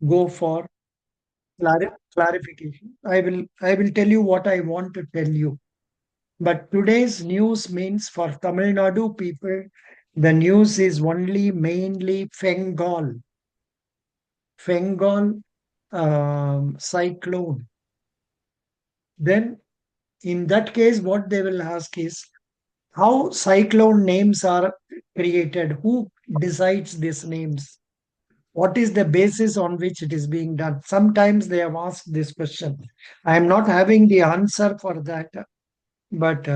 go for clarification. I will tell you what I want to tell you. But today's news means for Tamil Nadu people, the news is only mainly Bengal cyclone. Then, in that case, what they will ask is how cyclone names are created. Who decides these names? What is the basis on which it is being done? Sometimes they have asked this question. I am not having the answer for that, but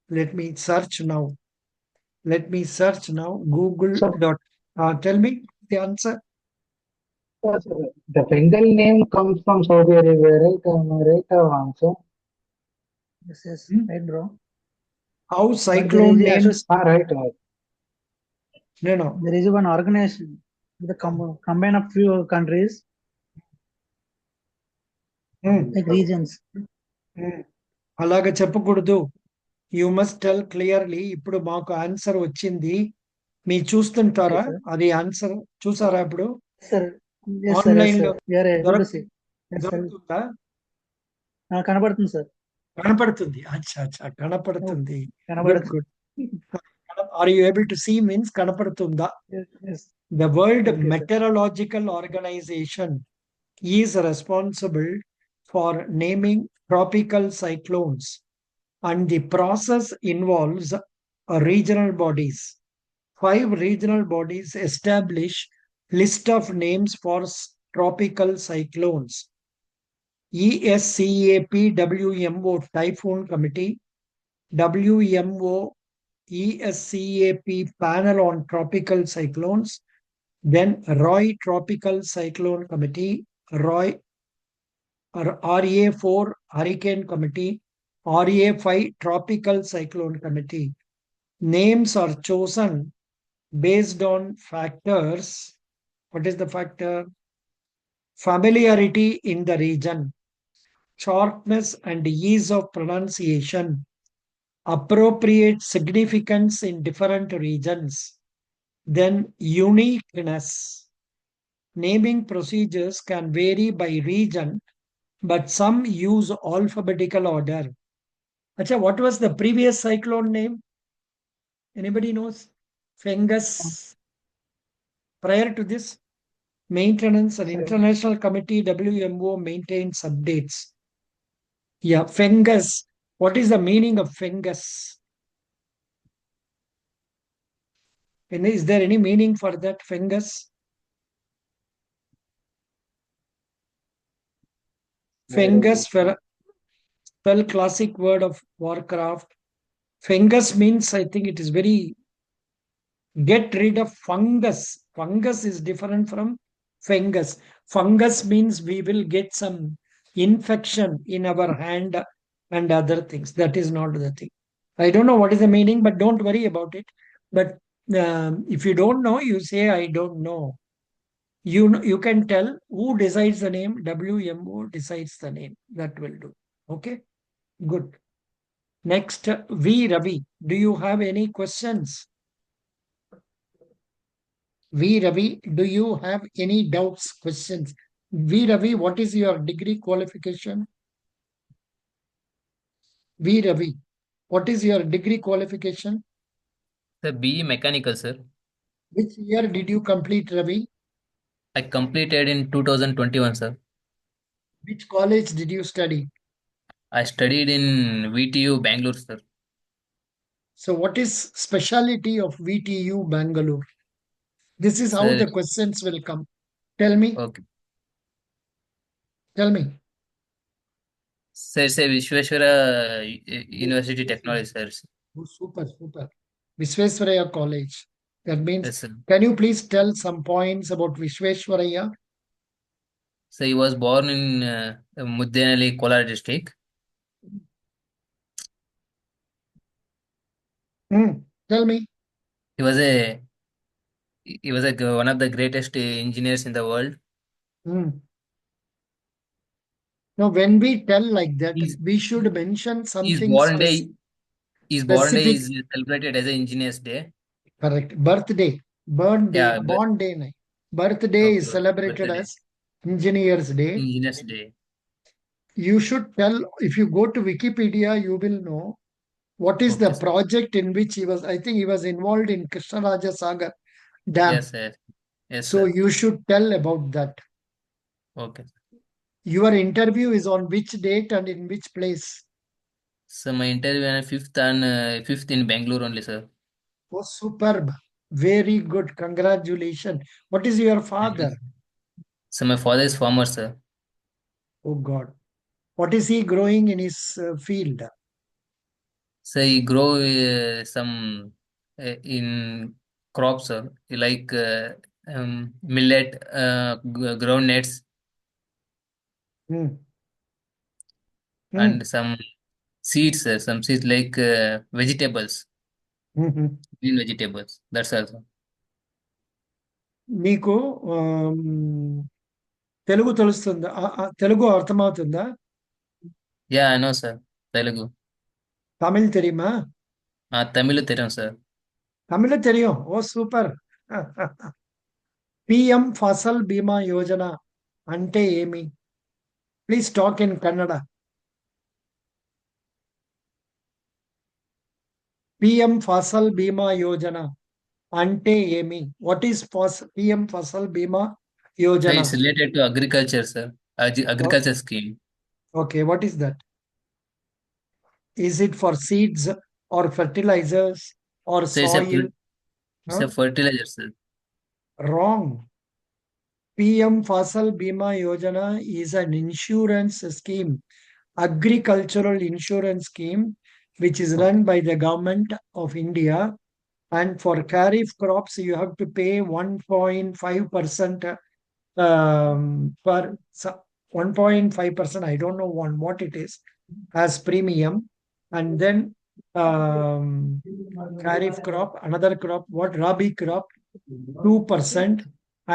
let me search now. Let me search now. Google So, dot. Tell me the answer. the Bengal name comes from Saudi Arabia, right? Am I right or answer? Yes, yes, Hmm? right, bro. How But there is cyclone actually names? Right. No, no. there is one organization, the combine of few countries Hmm. like regions. Hmm. అలాగ చెప్పకూడదు. You must tell clearly. ఇప్పుడు మాకు answer వచ్చింది. మీరు Okay, చూస్తుంటారా? sir. అది answer చూసారా ఇప్పుడు? Sir, yes, sir, yes, online sir. లో We are able to దొరక see. Yes, sir. దొరుకుతుందా? కనబడుతుంది సార్. కనపడుతుంది. అచ్చా అచ్చా Oh, కనపడుతుంది. గుడ్ కనబడుతుంది. Good. Are you able to see means కనపడుతుందా? Yes, yes. The World Okay, sir. Meteorological Organization is responsible for naming tropical cyclones, and the process involves regional bodies. 5 regional bodies establish list of names for tropical cyclones. ESCAP-WMO Typhoon Committee, WMO ESCAP Panel on Tropical Cyclones, then ROY Tropical Cyclone Committee, ROY or RA4 Hurricane Committee, RA5 Tropical Cyclone Committee. Names are chosen based on factors. What is the factor? Familiarity in the region, shortness and ease of pronunciation, appropriate significance in different regions, then uniqueness. Naming procedures can vary by region, but some use alphabetical order. Acha, what was the previous cyclone name? Anybody knows? Fengus. Prior to this, maintenance and So, international committee WMO maintains updates. Yeah, Fengus. What is the meaning of Fengus? And is there any meaning for that Fengus? I don't know. Fengus, spell classic word of Warcraft. Fengus means, I think it is very, get rid of fungus. Fungus is different from fungus. Fungus means we will get some infection in our hand and other things. That is not the thing. I don't know what is the meaning, but don't worry about it. But if you don't know, you say, I don't know. You can tell who decides the name. WMO decides the name. That will do. Okay, good. Next, V Ravi. Do you have any questions? V Ravi, do you have any doubts, questions? V Ravi, what is your degree qualification? V Ravi, what is your degree qualification? The BE Mechanical, sir. Which year did you complete, Ravi? I completed in 2021, sir. Which college did you study? I studied in VTU Bangalore, sir. So, what is speciality of VTU Bangalore? This is how Sir, the questions will come. Tell me, okay. tell me. Sir, it's a Vishweshwara University Technology, sir. Oh, super, super. Visvesvaraya College. That means, Yes, sir. can you please tell some points about Visvesvaraya? So he was born in Muddenali, Kolar district. Tell me. He was a one of the greatest engineers in the world. Hmm. Now, when we tell like that, His we should mention his something born day his born day specific. is celebrated as an Engineers Day. Correct. Birthday. Born day. Yeah, Born day. Birthday okay, is okay. celebrated Birthday. as Engineers Day. Engineers Day. You should tell, if you go to Wikipedia, you will know what is the Okay, sir. project in which he was. I think he was involved in Krishnaraja Sagar Yes, Dam. sir. Yes, So sir. you should tell about that. Okay. Your interview is on which date and in which place? So my interview on 5th in Bangalore only, sir. Oh, superb. Very good. Congratulations. What is your Thank you, father? sir. So my father is farmer, sir. Oh, God. What is he growing in his field? So he grow some in crops, sir, like millet, groundnuts, Hmm. Hmm. and some seeds, sir. Some seeds like vegetables, Hmm. green vegetables. That's also. మీకు తెలుగు తెలుస్తుందా? తెలుగు అర్థమవుతుందా? Yeah, I know, sir. Telugu. Tamil தெரியுமா? Tamil தெரியும், sir. Tamil தெரியும். ఓ super. PM Fasal బీమా యోజన అంటే ఏమి? Please talk in Kannada. PM Fasal బీమా యోజన అంటే ఏమి? వాట్ ఈస్ పిఎం ఫసల్ బీమా So Yojana? it's related to agriculture, sir. Agriculture scheme. Okay, what is that? Is it for seeds or fertilizers or So soil? it's Huh? a fertilizer, sir. Wrong. PM Fasal Bima Yojana is an insurance scheme, agricultural insurance scheme, which is Okay. run by the government of India. And for Kharif crops, you have to pay 1.5% per 1.5%. I don't know on what it is as premium. And then Kharif crop, another crop, what Rabi crop, 2%,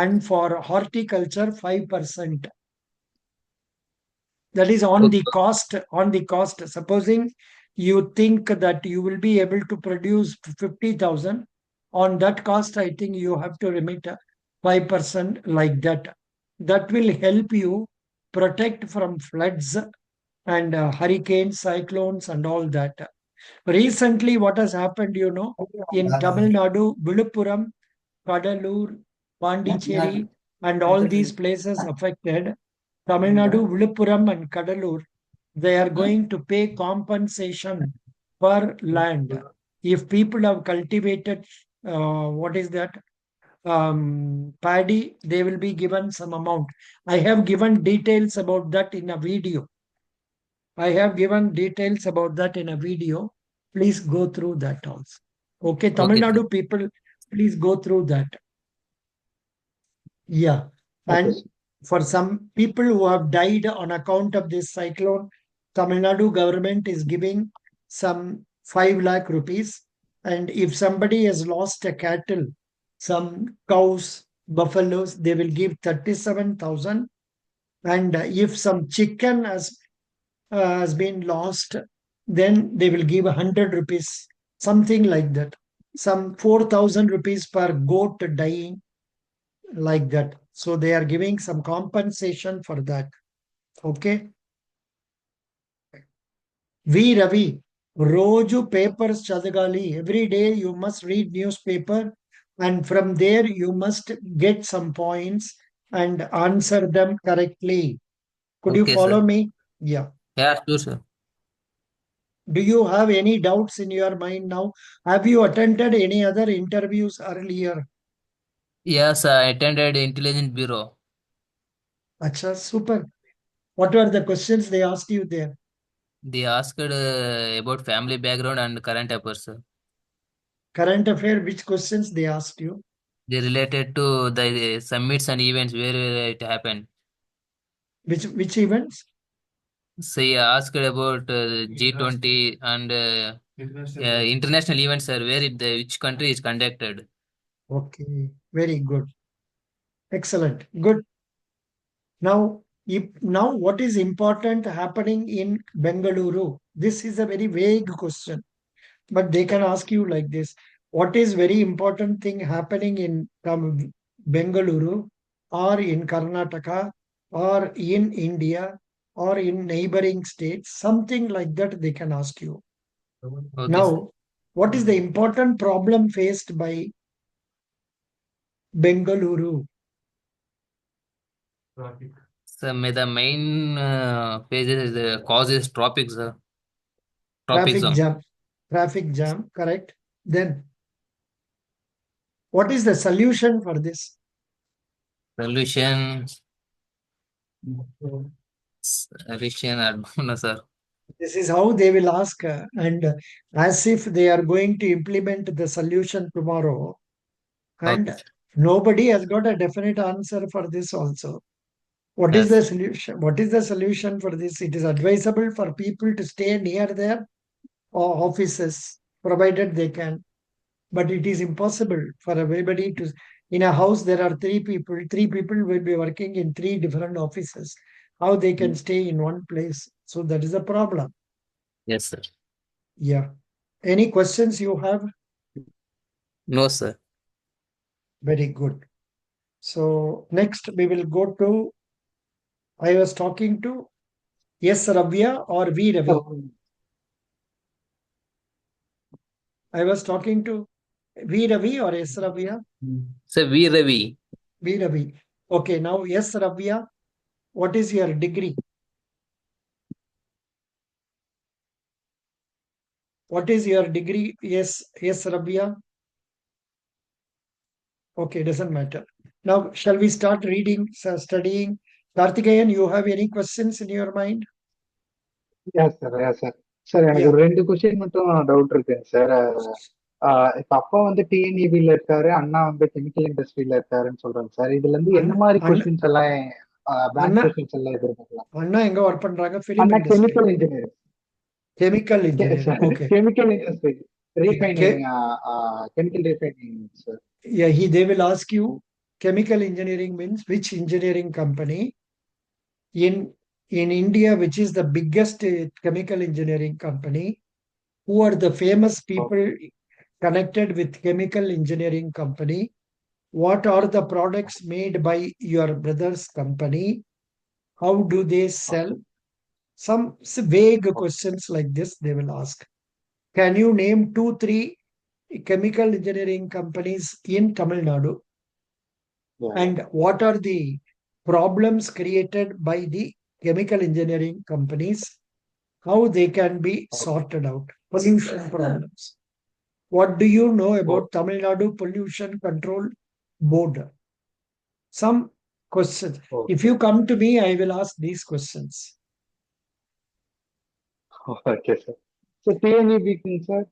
and for horticulture 5%. That is on the Okay. cost. On the cost, supposing you think that you will be able to produce 50,000, on that cost I think you have to remit 5%, like that. That will help you protect from floods and hurricanes, cyclones, and all that. Recently, what has happened, in Tamil Nadu, Viluppuram, Kadalur, Pondicherry, and all these places affected, Tamil Nadu, Viluppuram, and Kadalur, they are going to pay compensation per land. If people have cultivated, what is that? Paddy, they will be given some amount. I have given details about that in a video. I have given details about that in a video. Please go through that also. Okay, Tamil Okay, sir. Nadu people, please go through that. Yeah. Okay, And for some people who have died on account of this cyclone, Tamil Nadu government is giving some 5 lakh rupees. And if somebody has lost a cattle, some cows, buffaloes, they will give 37,000. And if some chicken has been lost, then they will give 100 rupees, something like that. Some 4,000 rupees per goat dying, like that. So they are giving some compensation for that. Okay. V Ravi, Roju papers chadagali. Every day you must read newspaper, and from there you must get some points and answer them correctly. Could you Okay, follow sir. me? Yeah. Yeah, sure, sir. Do you have any doubts in your mind now? Have you attended any other interviews earlier? Yes, I attended Intelligence Bureau. Acha, super. What were the questions they asked you there? They asked about family background and current affairs, sir. Current affair, which questions they asked you? They related to the summits and events where it happened. Which events? So he asked about G20 and international events, sir, where which country is conducted. Okay, very good. Excellent. Good. Now what is important happening in Bengaluru? This is a very vague question, but they can ask you like this. What is very important thing happening in Bengaluru or in Karnataka or in India or in neighboring states, something like that they can ask you. Okay, sir. Now, what is the important problem faced by Bengaluru? So the main phases is the cause is tropics, sir. Tropic Traffic zone. jam. Traffic jam, correct. Then, what is the solution for this? Solution. Solution, I don't know, sir. This is how they will ask, and as if they are going to implement the solution tomorrow. And Okay. nobody has got a definite answer for this also. What is Yes. the solution? What is the solution for this? It is advisable for people to stay near their offices, provided they can. But it is impossible for everybody to. In a house, there are three people. Three people will be working in three different offices. How they can stay in one place? So that is a problem. Yes, sir. Yeah. Any questions you have? No, sir. Very good. So next we will go to. I was talking to S. Ravya or V. Ravi. I was talking to V. Ravi or S. Ravya? Sir, V. Ravi. V. Ravi. Okay, now S. Ravya, what is your degree? What is your degree? Yes, Ravya. Okay, doesn't matter. Now, shall we start reading, studying? Karthikeyan, you have any questions in your mind? Yes, sir. Yes, sir. Sir எனக்கு Yeah. ஒரு 2 மட்டும் doubt இருக்குங்க sir. இப்ப அப்பா வந்து டிஎன்இபில இருக்காரு, அண்ணா வந்து chemical இண்டஸ்ட்ரியில இருக்காருன்னு சொல்றாங்க சார். இதுல இருந்து என்ன மாதிரி கொஸ்டின்ஸ் எல்லாம் பேங்க் அண்ணா கொஸ்டின்ஸ் எல்லாம் எதிர்பார்க்கலாம்? அண்ணா எங்க ஒர்க் பண்றாங்க? Film Anna industry. Chemical engineering. Chemical engineering. Okay. Chemical industry, refining, Ke- chemical refining sir. yeah, they will ask you chemical engineering means which engineering company in India, which is the biggest chemical engineering company, who are the famous people connected with chemical engineering company, what are the products made by your brother's company, how do they sell, some vague questions like this they will ask. Can you name 2 3 chemical engineering companies in Tamil Nadu, and what are the problems created by the chemical engineering companies, how they can be sorted out? Pollution problems. What do you know about Tamil Nadu Pollution Control Board? Some questions. If you come to me, I will ask these questions. Okay sir. So டிஎன்இபிக்குங்க sir,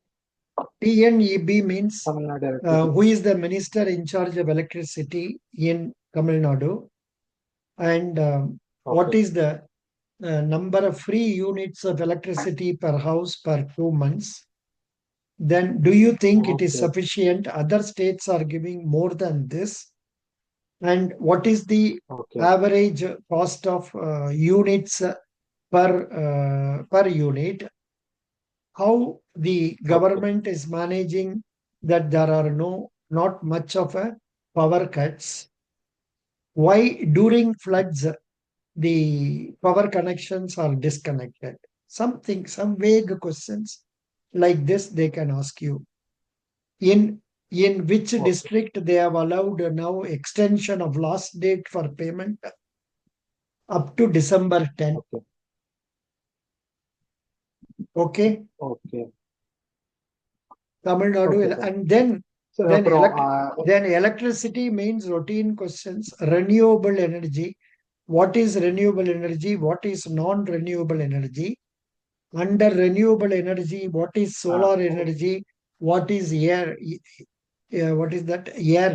TNEB means Tamil Nadu who is the minister in charge of electricity in Tamil Nadu, and what is the number of free units of electricity per house per 2 months. Then, do you think it is sufficient? Other states are giving more than this. And what is the average cost of units per unit? How the government is managing that there are not much of a power cuts? Why during floods the power connections are disconnected? Some vague questions like this they can ask you. In which district they have allowed now extension of last date for payment up to December 10. Okay. Tamil Nadu. And then electricity means routine questions. Renewable energy. What is renewable energy? What is non-renewable energy? Under renewable energy, what is solar energy? What is air? What is that? Air.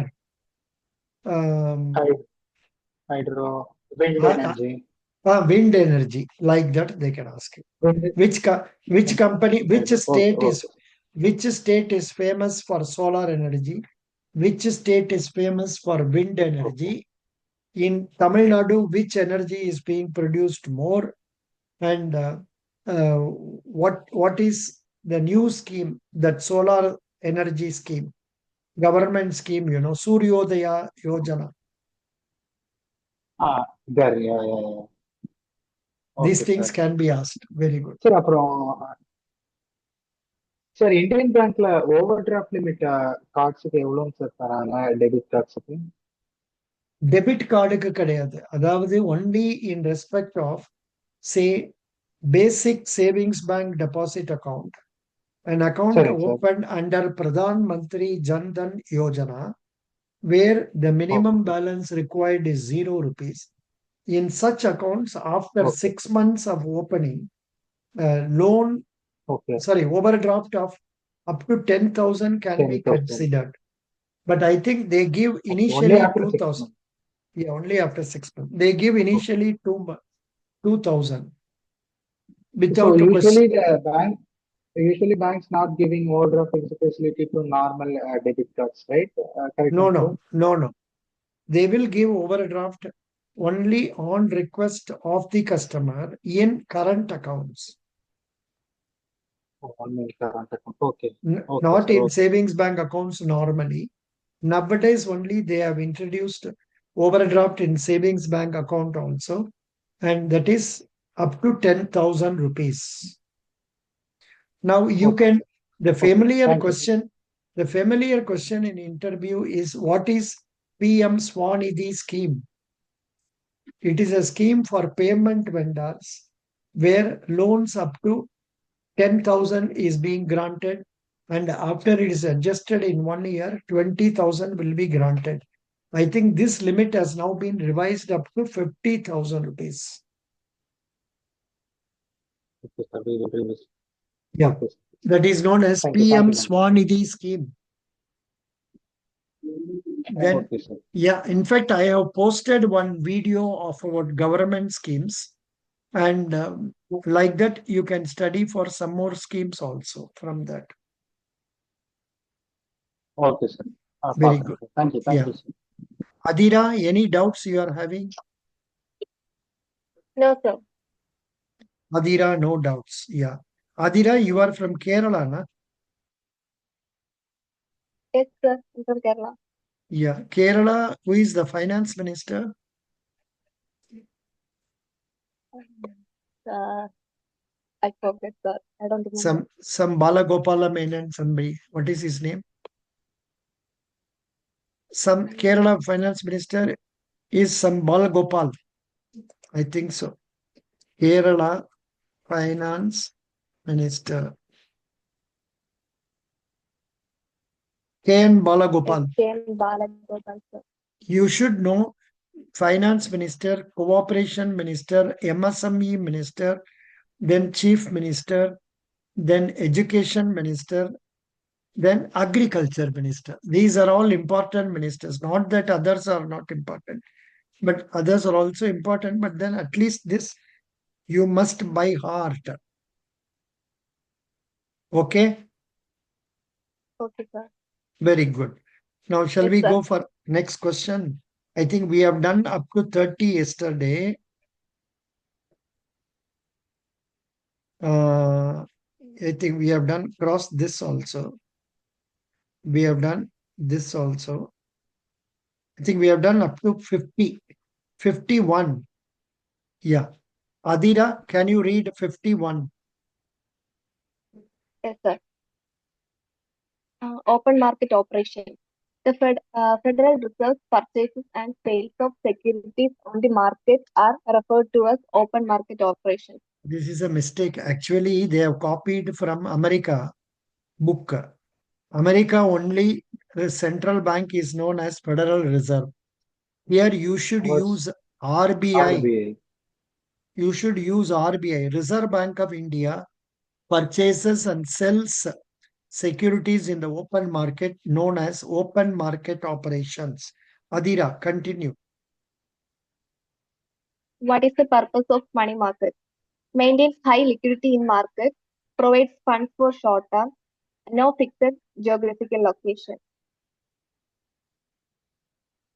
Hydro, wind energy. Wind energy. Like that, they can ask you. Which company, which state is famous for solar energy? Which state is famous for wind energy? In Tamil Nadu, which energy is being produced more? And what is the new scheme, that solar energy scheme, government scheme, Suryodaya Yojana? there, yeah, yeah, yeah. These Okay, things sir. can be asked. Very good. Sir அப்புறம் sir Indian பேங்க்ல overdraft limit கார்ட்ஸுக்கு எவ்வளோங்க sir தராங்க debit கார்ட்ஸுக்கு? Debit கார்டுக்கு கிடையாது. அதாவது only in respect of say basic savings bank deposit account, an account சரிங்க sir. opened under Pradhan Mantri Jan Dhan Yojana, where the minimum okay balance required is 0 rupees. In such accounts, after okay 6 months of opening, loan, okay sorry, overdraft of up to 10,000 can be 10,000. considered. But I think they give only initially after 6 2,000. months. Yeah, only after 6 months. They give initially 2,000 So without a question. usually banks not giving overdraft facility to normal debit cards, right? Correct, No, sir? no. They will give overdraft only on request of the customer in current accounts, Only current account. Okay. Okay, not sir. in Okay. savings bank accounts normally. Nowadays, only they have introduced overdraft in savings bank account also, and that is up to 10,000 rupees. Now you Okay. can, the Okay. familiar Thank you. question, the familiar question in interview is what is PM Swanidhi scheme? It is a scheme for payment vendors where loans up to 10,000 is being granted, and after it is adjusted in 1 year, 20,000 will be granted. I think this limit has now been revised up to 50,000 rupees. Okay, sir. We will revise. Yeah, Okay, sir. that is known as Thank you. PM Thank you. Swanidhi scheme. Then, Okay, sir. yeah, in fact, I have posted one video of our government schemes, and like that, you can study for some more schemes also from that. Okay, sir. Very Perfect, good. sir. Thank you. Thank Yeah. you, sir. Adira, any doubts you are having? No, sir. Adira, no doubts. Yeah. Adira, you are from Kerala, na? Yes, sir. I'm from Kerala. Yeah. Kerala, who is the finance minister? Uh, I forget, sir. I don't remember. Some Balagopala Menon, somebody. What is his name? Some Kerala finance minister is some Balagopal. I think so. Kerala finance minister. K.N. Balagopal. K.M. Balagopal, sir. You should know finance minister, cooperation minister, MSME minister, then chief minister, then education minister, then agriculture minister. These are all important ministers. Not that others are not important, but others are also important. But then at least this you must by heart. Okay? Okay, sir. Very good. Now, shall Yes, we sir. go for next question? I think we have done up to 30 yesterday. I think we have done cross this also. We have done this also. I think we have done up to 50, 51. Yeah. Adira, can you read 51? Yes, sir. Open market operation. The Federal Reserve purchases and sales of securities on the market are referred to as open market operations. This is a mistake. Actually, they have copied from America book. America only, the central bank is known as Federal Reserve. Here you should Was use RBI. RBI. You should use RBI, Reserve Bank of India, purchases and sells securities in the open market known as open market operations. Adira, continue. What is the purpose of money market? Maintains high liquidity in market, provides funds for short term, no fixed geographical location.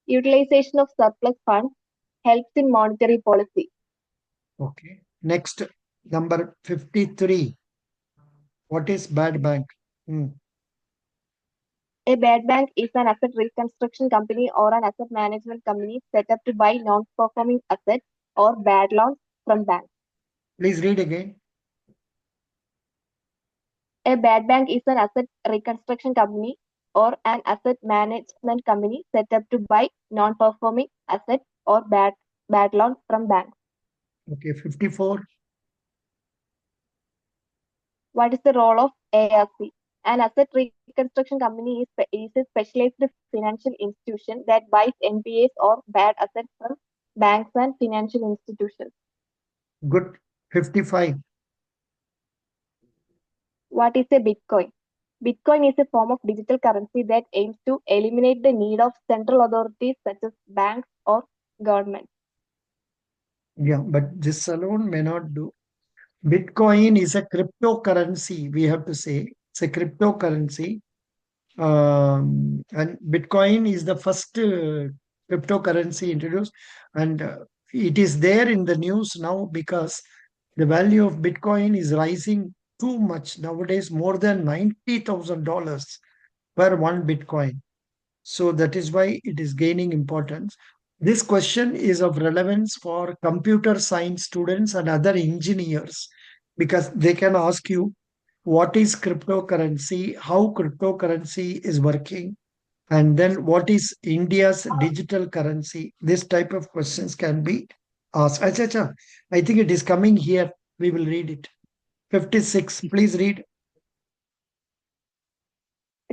Utilization of surplus funds helps in monetary policy. Okay. Next, number 53. What is bad bank? A bad bank is an asset reconstruction company or an asset management company set up to buy non-performing assets or bad loans from banks. Please read again. A bad bank is an asset reconstruction company or an asset management company set up to buy non-performing assets or bad loans from banks. Okay, 54. What is the role of ARC? An asset reconstruction company is a specialized financial institution that buys NPAs or bad assets from banks and financial institutions. Good. 55. What is a Bitcoin? Bitcoin is a form of digital currency that aims to eliminate the need of central authorities such as banks or governments. Yeah, but this alone may not do. Bitcoin is a cryptocurrency, we have to say. It's a cryptocurrency. And Bitcoin is the first cryptocurrency introduced. And it is there in the news now because the value of Bitcoin is rising too much nowadays, more than $90,000 per one Bitcoin. So that is why it is gaining importance. This question is of relevance for computer science students and other engineers because they can ask you what is cryptocurrency, how cryptocurrency is working, and then what is India's digital currency. This type of questions can be asked. Acha, acha. I think it is coming here. We will read it. 56. Please read.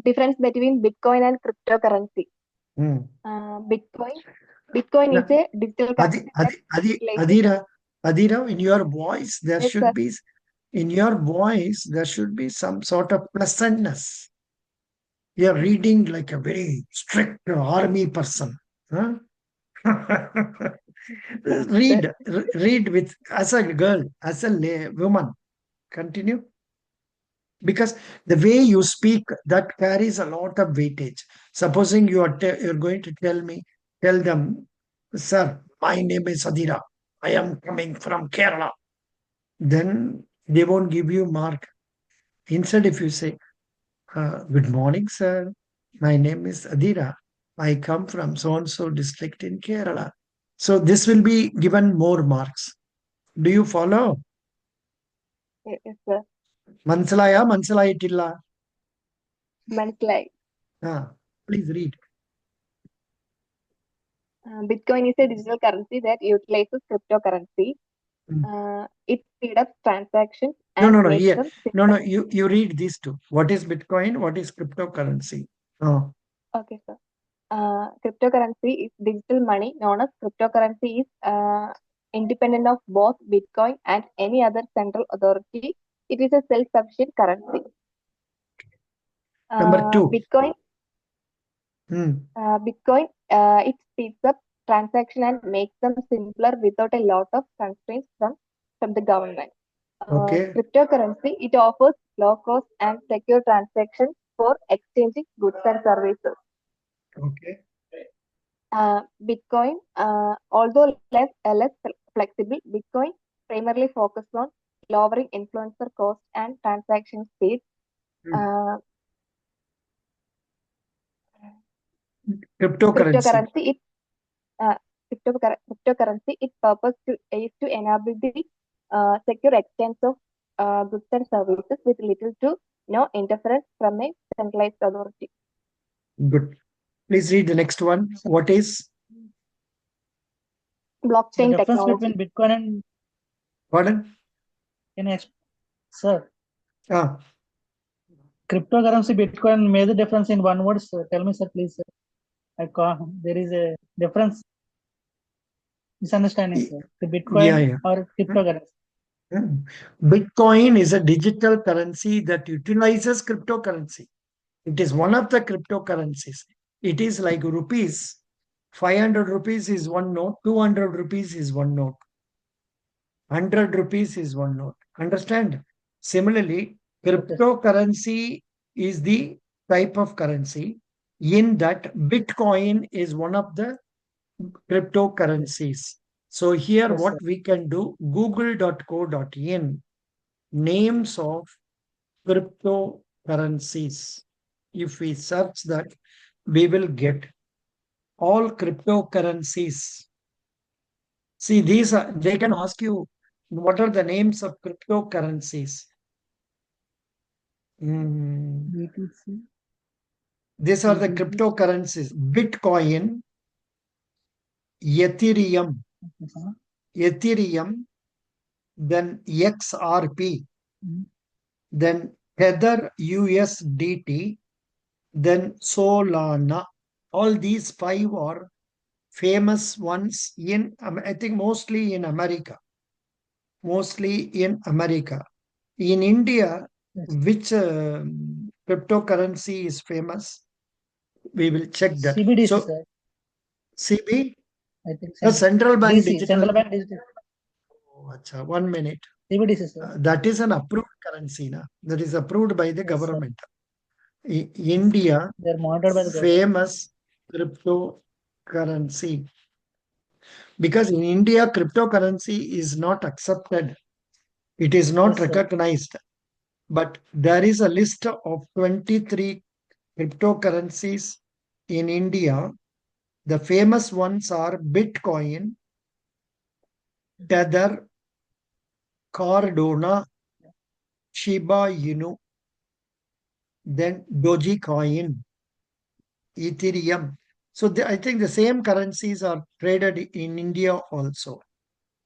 Difference between Bitcoin and cryptocurrency. Hmm. Bitcoin is a digital currency that utilizes. Adira, in your voice, Yes, sir. there should be some sort of pleasantness. You are reading like a very strict army person. Huh? read with as a girl, as a woman. Continue. Because the way you speak, that carries a lot of weightage. Supposing you're going to tell them, sir, my name is Adira. I am coming from Kerala. Then they won't give you mark. Instead, if you say, good morning, sir. My name is Adira. I come from so and so district in Kerala. So this will be given more marks. Do you follow? Yes, sir. Mansalayitilla. Manslai. Please read. Bitcoin is a digital currency that utilizes cryptocurrency. It speeds up transactions and No. makes Here, them no. simple. You read these two. What is Bitcoin? What is cryptocurrency? Oh, Okay, sir. Cryptocurrency is digital money known as cryptocurrency is independent of both Bitcoin and any other central authority. It is a self-sufficient currency. number two. Bitcoin, it speeds up transaction and makes them simpler without a lot of constraints from the government. Okay. Cryptocurrency, it offers low cost and secure transactions for exchanging goods and services. Okay. Bitcoin, although less flexible, Bitcoin primarily focuses on lowering influencer cost and transaction speed. Cryptocurrency. Cryptocurrency, its purpose is to enable the secure exchange of goods and services with little to no interference from a centralized authority. Good. Please read the next one. What is blockchain The difference technology? between Bitcoin and pardon? Sir, Ah, cryptocurrency, Bitcoin, major difference in one word, sir. Tell me, sir, please, sir. I can't. There is a difference. Misunderstanding, sir. The Bitcoin or cryptocurrency. Bitcoin is a digital currency that utilizes cryptocurrency. It is one of the cryptocurrencies. It is like rupees. 500 rupees is one note, 200 rupees is one note, 100 rupees is one note. Understand? Similarly, cryptocurrency is the type of currency in that Bitcoin is one of the cryptocurrencies. So here what we can do, google.co.in, names of cryptocurrencies. if we search that, we will get all cryptocurrencies. See, these are, they can ask you, what are the names of cryptocurrencies? BTC. These are the BTC. cryptocurrencies. Bitcoin, Ethereum, Ethereum, then XRP, then Tether USDT, then Solana. All these five are famous ones in, I think, mostly in America. Mostly in America. In India, Yes. which cryptocurrency is famous? We will check that. CBDC, So, sir. CB? I think The central bank DC, digital. Central Bank Digital. Oh, achha, 1 minute. CBDC, sir. That is an approved currency. Na? That is approved by the Yes, government. India, They are monitored by the government. famous cryptocurrency. Because in India, cryptocurrency is not accepted. It is not Yes, sir. recognized. But there is a list of 23 cryptocurrencies in India. The famous ones are Bitcoin, Tether, Cardano, Shiba Inu, then Dogecoin, Ethereum. So I think the same currencies are traded in India also.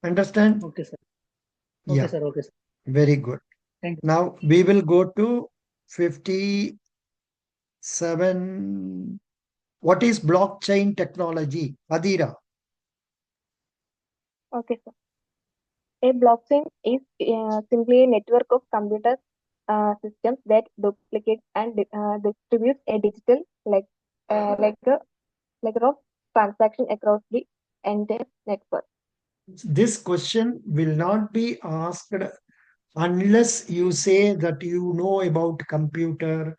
Understand? Okay, sir. Yeah. Okay, sir. Okay, sir. Very good. Thank you. Now we will go to 57. What is blockchain technology? Adira. Okay, sir. A blockchain is simply a network of computer systems that duplicates and distributes a digital ledger of transaction across the entire network. This question will not be asked unless you say that you know about computer,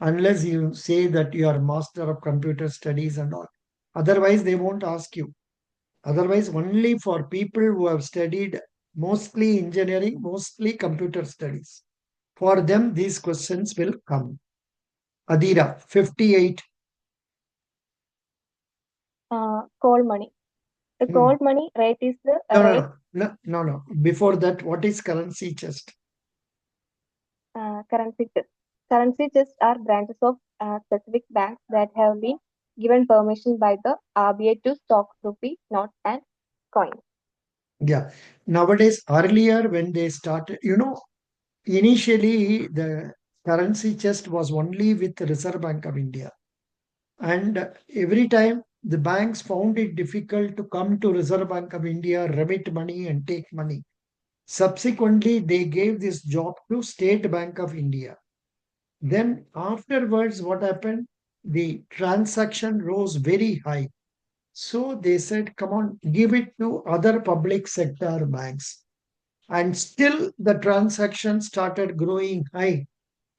unless you say that you are master of computer studies and all. Otherwise, they won't ask you. Otherwise, only for people who have studied mostly engineering, mostly computer studies. For them, these questions will come. Adira, 58. Cold money. The cold money rate is the rate. No. Before that, what is currency chest? Currency chests. Currency chests are branches of specific banks that have been given permission by the RBI to stock rupee, notes, and coins. Yeah. Nowadays, earlier when they started, initially the currency chest was only with the Reserve Bank of India. And every time the banks found it difficult to come to Reserve Bank of India, remit money and take money. Subsequently, they gave this job to State Bank of India. Then afterwards, what happened? The transaction rose very high. So they said, come on, give it to other public sector banks. And still the transaction started growing high.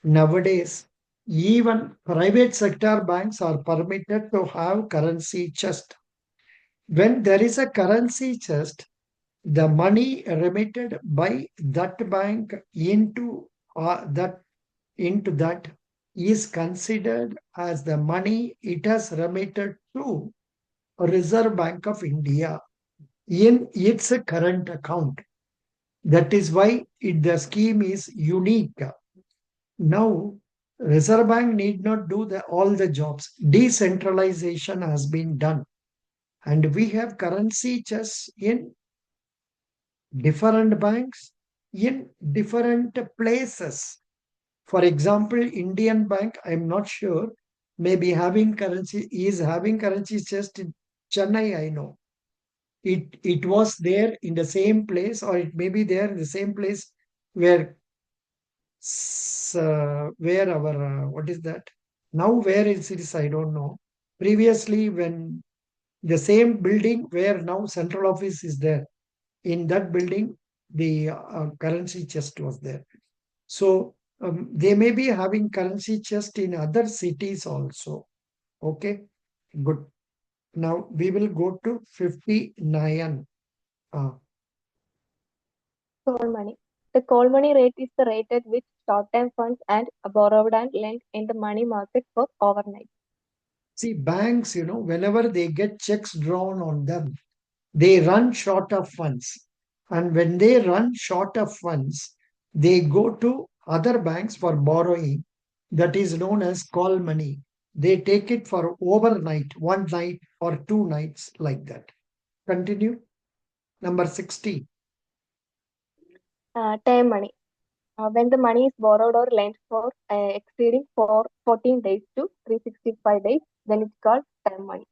Nowadays, even private sector banks are permitted to have currency chest. When there is a currency chest, the money remitted by that bank that is considered as the money it has remitted to Reserve Bank of India in its current account. That is why the scheme is unique. Now, Reserve Bank need not do all the jobs. Decentralization has been done. And we have currency chests in different banks in different places. For example, Indian Bank, I'm not sure, maybe having currency chest in Chennai, I know. It was there in the same place, or it may be there in the same place where our what is that? Now where it is, I don't know. Previously, when the same building where now central office is there, in that building, the currency chest was there. So they may be having currency chest in other cities also. Okay, good. Now we will go to 59. Cold money. The call money rate is the rate at which short-term funds and borrowed and lent in the money market for overnight. See, banks, whenever they get checks drawn on them, they run short of funds. And when they run short of funds, they go to other banks for borrowing. That is known as call money. They take it for overnight, one night or 2 nights, like that. Continue. Number 60. Term money. When the money is borrowed or lent for exceeding 14 days to 365 days, then it's called term money.